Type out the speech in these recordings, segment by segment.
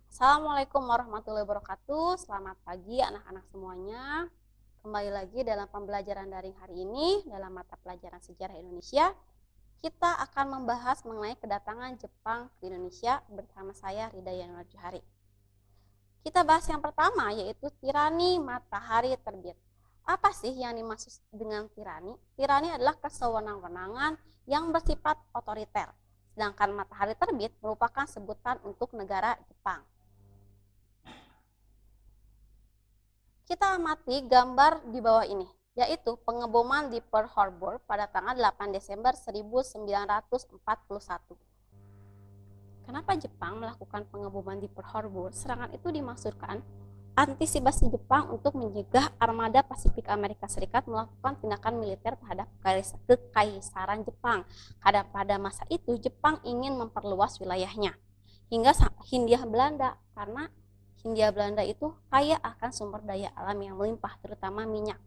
Assalamualaikum warahmatullahi wabarakatuh. Selamat pagi anak-anak semuanya. Kembali lagi dalam pembelajaran daring hari ini dalam mata pelajaran sejarah Indonesia. Kita akan membahas mengenai kedatangan Jepang ke Indonesia bersama saya Rida Yanuar Johari. Kita bahas yang pertama yaitu tirani matahari terbit. Apa sih yang dimaksud dengan tirani? Tirani adalah kesewenang-wenangan yang bersifat otoriter. Sedangkan matahari terbit merupakan sebutan untuk negara Jepang. Kita amati gambar di bawah ini, yaitu pengeboman di Pearl Harbor pada tanggal 8 Desember 1941. Kenapa Jepang melakukan pengeboman di Pearl Harbor? Serangan itu dimaksudkan antisipasi Jepang untuk mencegah armada Pasifik Amerika Serikat melakukan tindakan militer terhadap kekaisaran Jepang. Karena pada masa itu Jepang ingin memperluas wilayahnya hingga Hindia Belanda, karena Hindia Belanda itu kaya akan sumber daya alam yang melimpah, terutama minyak.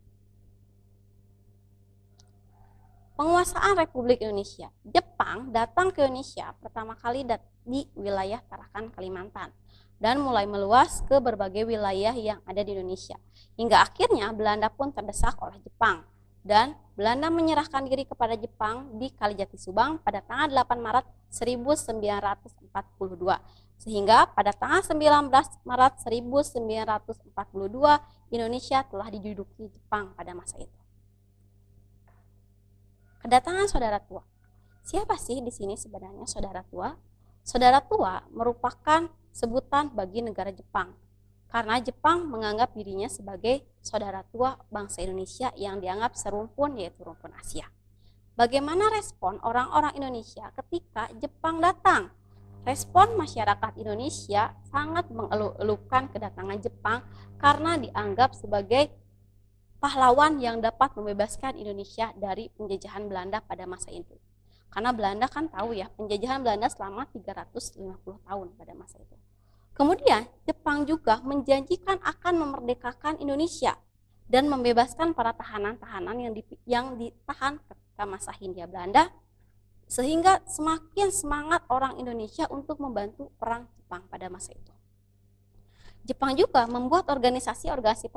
Penguasaan Republik Indonesia. Jepang datang ke Indonesia pertama kali di wilayah Tarakan, Kalimantan, dan mulai meluas ke berbagai wilayah yang ada di Indonesia. Hingga akhirnya Belanda pun terdesak oleh Jepang, dan Belanda menyerahkan diri kepada Jepang di Kalijati Subang pada tanggal 8 Maret 1942. Sehingga pada tanggal 19 Maret 1942 Indonesia telah diduduki Jepang pada masa itu. Kedatangan saudara tua. Siapa sih di sini sebenarnya saudara tua? Saudara tua merupakan sebutan bagi negara Jepang, karena Jepang menganggap dirinya sebagai saudara tua bangsa Indonesia yang dianggap serumpun, yaitu rumpun Asia. Bagaimana respon orang-orang Indonesia ketika Jepang datang? Respon masyarakat Indonesia sangat mengeluh-elukan kedatangan Jepang karena dianggap sebagai pahlawan yang dapat membebaskan Indonesia dari penjajahan Belanda pada masa itu. Karena Belanda kan tahu ya, penjajahan Belanda selama 350 tahun pada masa itu. Kemudian Jepang juga menjanjikan akan memerdekakan Indonesia dan membebaskan para tahanan-tahanan yang ditahan ketika masa Hindia Belanda, sehingga semakin semangat orang Indonesia untuk membantu perang Jepang pada masa itu. Jepang juga membuat organisasi-organisasi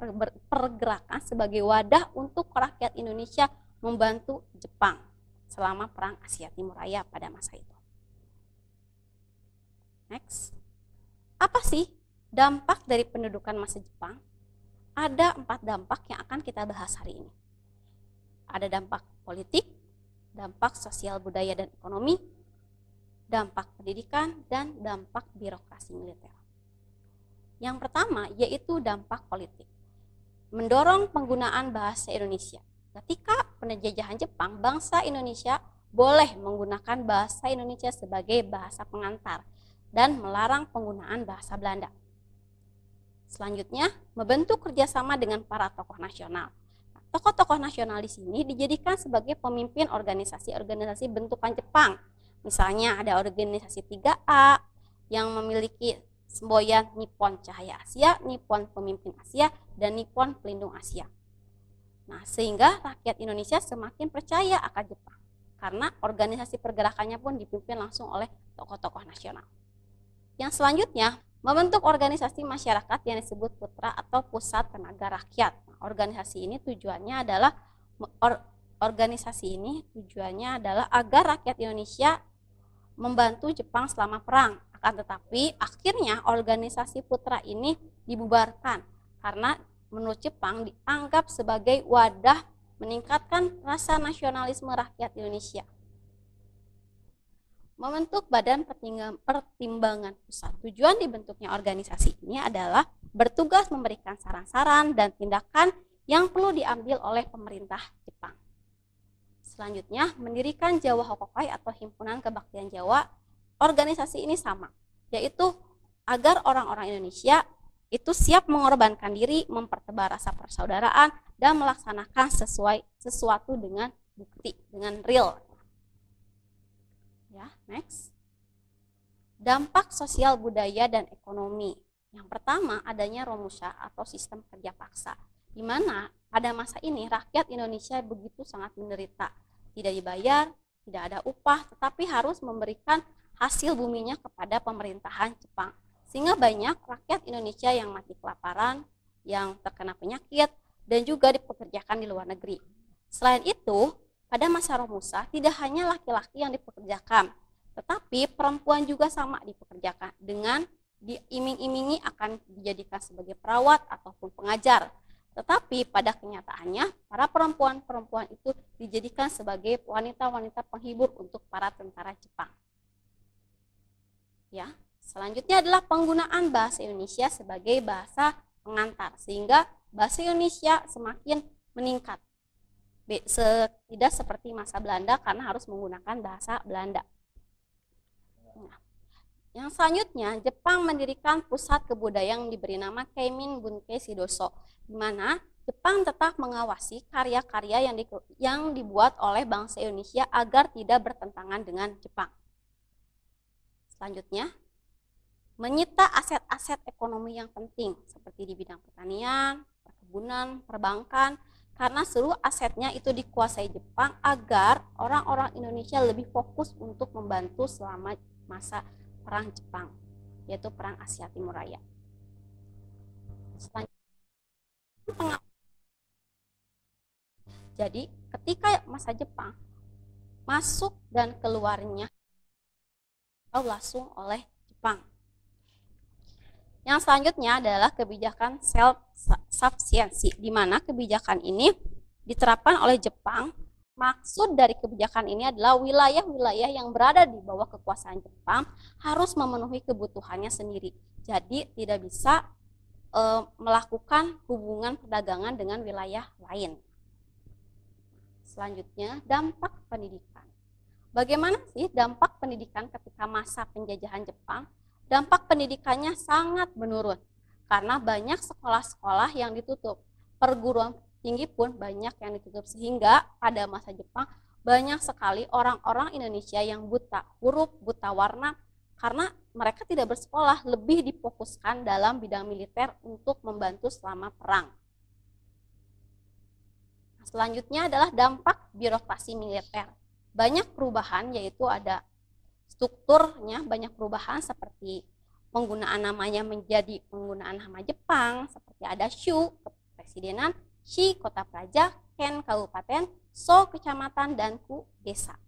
pergerakan sebagai wadah untuk rakyat Indonesia membantu Jepang selama perang Asia Timur Raya pada masa itu. Next. Apa sih dampak dari pendudukan masa Jepang? Ada 4 dampak yang akan kita bahas hari ini. Ada dampak politik, dampak sosial budaya dan ekonomi, dampak pendidikan, dan dampak birokrasi militer. Yang pertama yaitu dampak politik. Mendorong penggunaan bahasa Indonesia. Ketika penjajahan Jepang, bangsa Indonesia boleh menggunakan bahasa Indonesia sebagai bahasa pengantar dan melarang penggunaan bahasa Belanda. Selanjutnya, membentuk kerjasama dengan para tokoh nasional. Tokoh-tokoh nasional di sini dijadikan sebagai pemimpin organisasi-organisasi bentukan Jepang. Misalnya ada organisasi 3A yang memiliki semboyan Nippon Cahaya Asia, Nippon Pemimpin Asia, dan Nippon Pelindung Asia. Nah, sehingga rakyat Indonesia semakin percaya akan Jepang, karena organisasi pergerakannya pun dipimpin langsung oleh tokoh-tokoh nasional. Yang selanjutnya, membentuk organisasi masyarakat yang disebut Putra atau Pusat Tenaga Rakyat. Nah, organisasi ini tujuannya adalah agar rakyat Indonesia membantu Jepang selama perang. Akan tetapi akhirnya organisasi Putra ini dibubarkan karena menurut Jepang dianggap sebagai wadah meningkatkan rasa nasionalisme rakyat Indonesia. Membentuk Badan Pertimbangan Pusat. Tujuan dibentuknya organisasi ini adalah bertugas memberikan saran-saran dan tindakan yang perlu diambil oleh pemerintah Jepang. Selanjutnya, mendirikan Jawa Hokokai atau Himpunan Kebaktian Jawa. Organisasi ini sama, yaitu agar orang-orang Indonesia itu siap mengorbankan diri, mempertebar rasa persaudaraan, dan melaksanakan sesuatu dengan bukti, dengan real. Ya, next. Dampak sosial budaya dan ekonomi. Yang pertama, adanya Romusha atau sistem kerja paksa, di mana pada masa ini rakyat Indonesia begitu sangat menderita, tidak dibayar, tidak ada upah, tetapi harus memberikan hasil buminya kepada pemerintahan Jepang. Sehingga banyak rakyat Indonesia yang mati kelaparan, yang terkena penyakit, dan juga dipekerjakan di luar negeri. Selain itu, pada masa Romusa tidak hanya laki-laki yang dipekerjakan, tetapi perempuan juga sama dipekerjakan dengan diiming-imingi akan dijadikan sebagai perawat ataupun pengajar. Tetapi pada kenyataannya, para perempuan-perempuan itu dijadikan sebagai wanita-wanita penghibur untuk para tentara Jepang. Ya, selanjutnya adalah penggunaan bahasa Indonesia sebagai bahasa pengantar, sehingga bahasa Indonesia semakin meningkat. Tidak seperti masa Belanda karena harus menggunakan bahasa Belanda. Nah, yang selanjutnya, Jepang mendirikan pusat kebudayaan yang diberi nama Keimin Bunkei Shidoso, di mana Jepang tetap mengawasi karya-karya yang dibuat oleh bangsa Indonesia agar tidak bertentangan dengan Jepang. Selanjutnya, menyita aset-aset ekonomi yang penting seperti di bidang pertanian, perkebunan, perbankan, karena seluruh asetnya itu dikuasai Jepang agar orang-orang Indonesia lebih fokus untuk membantu selama masa Perang Jepang, yaitu Perang Asia Timur Raya. Selanjutnya, jadi ketika masa Jepang masuk dan keluarnya langsung oleh Jepang. Yang selanjutnya adalah kebijakan self-sufficiency, di mana kebijakan ini diterapkan oleh Jepang. Maksud dari kebijakan ini adalah wilayah-wilayah yang berada di bawah kekuasaan Jepang harus memenuhi kebutuhannya sendiri. Jadi tidak bisa melakukan hubungan perdagangan dengan wilayah lain. Selanjutnya, dampak pendidikan. Bagaimana sih dampak pendidikan ketika masa penjajahan Jepang? Dampak pendidikannya sangat menurun karena banyak sekolah-sekolah yang ditutup. Perguruan tinggi pun banyak yang ditutup, sehingga pada masa Jepang banyak sekali orang-orang Indonesia yang buta huruf, buta warna, karena mereka tidak bersekolah, lebih difokuskan dalam bidang militer untuk membantu selama perang. Selanjutnya adalah dampak birokrasi militer. Banyak perubahan, yaitu ada strukturnya banyak perubahan seperti penggunaan namanya menjadi penggunaan nama Jepang, seperti ada Shu kepresidenan, Shi kota praja, Ken kabupaten, So kecamatan, dan Ku desa.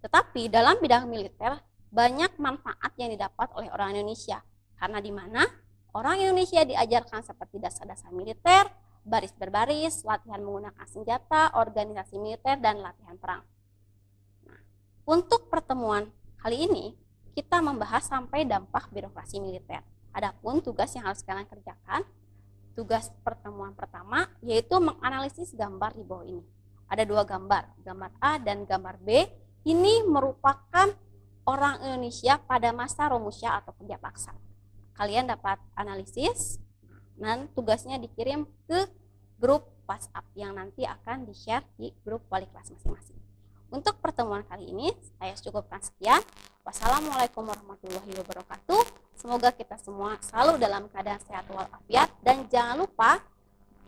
Tetapi dalam bidang militer banyak manfaat yang didapat oleh orang Indonesia, karena di mana orang Indonesia diajarkan seperti dasar-dasar militer, baris berbaris, latihan menggunakan senjata, organisasi militer, dan latihan perang. Nah, untuk pertemuan kali ini kita membahas sampai dampak birokrasi militer. Adapun tugas yang harus kalian kerjakan, tugas pertemuan pertama yaitu menganalisis gambar di bawah ini. Ada dua gambar, gambar A dan gambar B. Ini merupakan orang Indonesia pada masa Romusha atau kerja paksa. Kalian dapat analisis dan tugasnya dikirim ke grup WhatsApp yang nanti akan di-share di grup wali kelas masing-masing. Untuk pertemuan kali ini saya cukupkan sekian. Wassalamualaikum warahmatullahi wabarakatuh. Semoga kita semua selalu dalam keadaan sehat walafiat, dan jangan lupa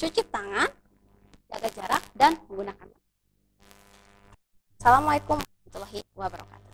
cuci tangan, jaga jarak, dan menggunakan masker. Assalamualaikum warahmatullahi wabarakatuh.